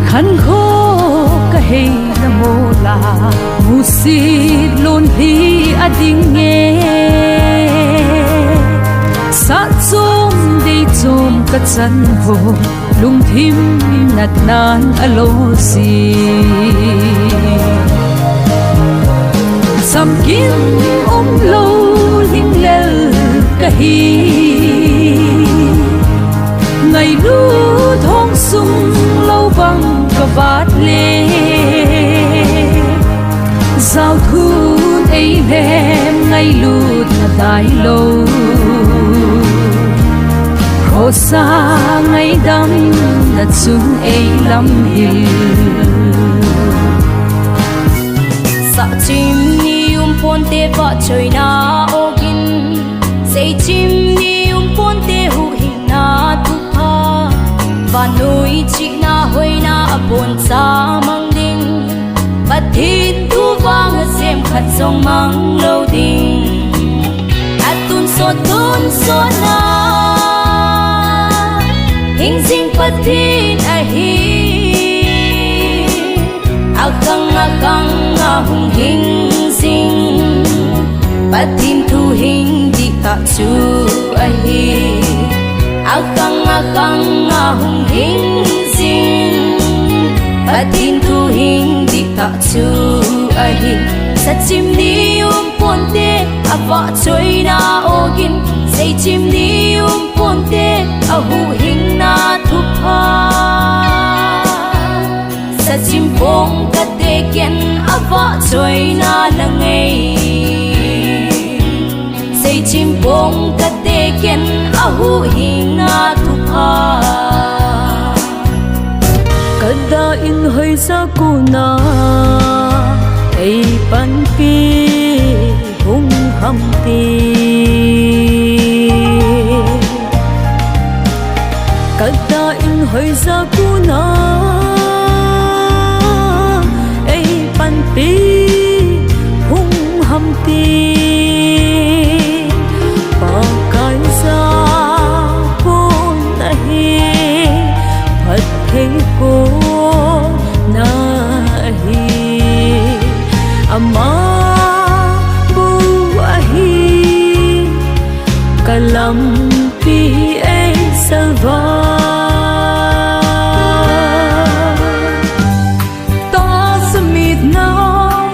khăn khô cả hay na mô la musit luôn hi ading nghe sa chom đi chom ka chan ho lung thim nat nan alo si sam kim lo ling lel ka hi ngày lu thong sung lâu bằng cả bát lê giao thu ấy em ngày lu là đại lâu khổ xa ngày đắm là chung ấy lắm hiền sa chim ni ponte vợ trời na ogin say chim ni ponte hu hin na tu pha và nuôi chị na hoi na apon sa mang ding but hin tu vang xem khát sông mang lâu ding atun so na hình ding pathin a hi akang hung hình ding pathin thu hình di ta chu a hi akang hung hình ding pathin thu hình di ta chu a hi sa chim ni ponte a va choi na ogin say chim ni ponte a hu hình na thu pha sa chim pong ka te ken a va choi na la ngei say chim pong ka te ken a hu hình na thu pha kada in hơi sa ku na ei pan pi hung ham ti kada in hơi sa ku na ei pan pi hung ham ti pa kai sa ko nahi phat thei ko ama bu ahi kalam pi e salva ta samit na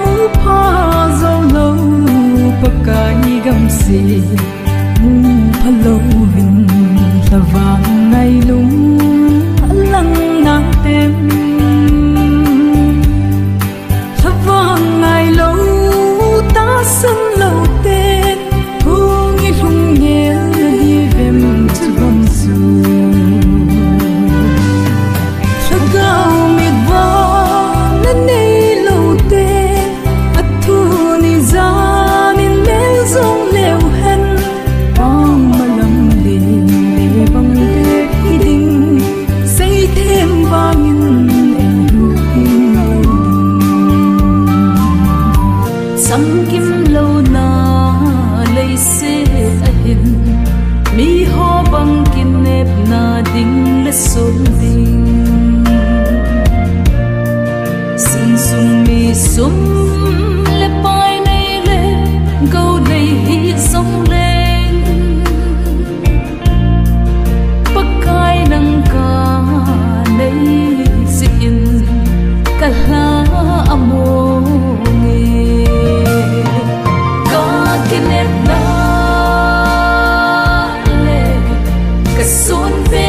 mu pha zo lo pakai gam si mu phalo hin tawang ngai lung lang na tem sân lâu tên hương ý lung nhẹ đi vem chân bom dù cho cao mệt vò nên đi lâu tên at thu ni ra nên mel rong leo hen bong mà lầm liền để băng để khi đinh xây thêm bao nhiêu em đủ sam kim lâu na lấy se ahin mi ho bang kin nep na ding le sol ding sin sum mi sum le pai nei le go nei hi song lên pakai nang ka nei sin ka la amo na le ka sun pe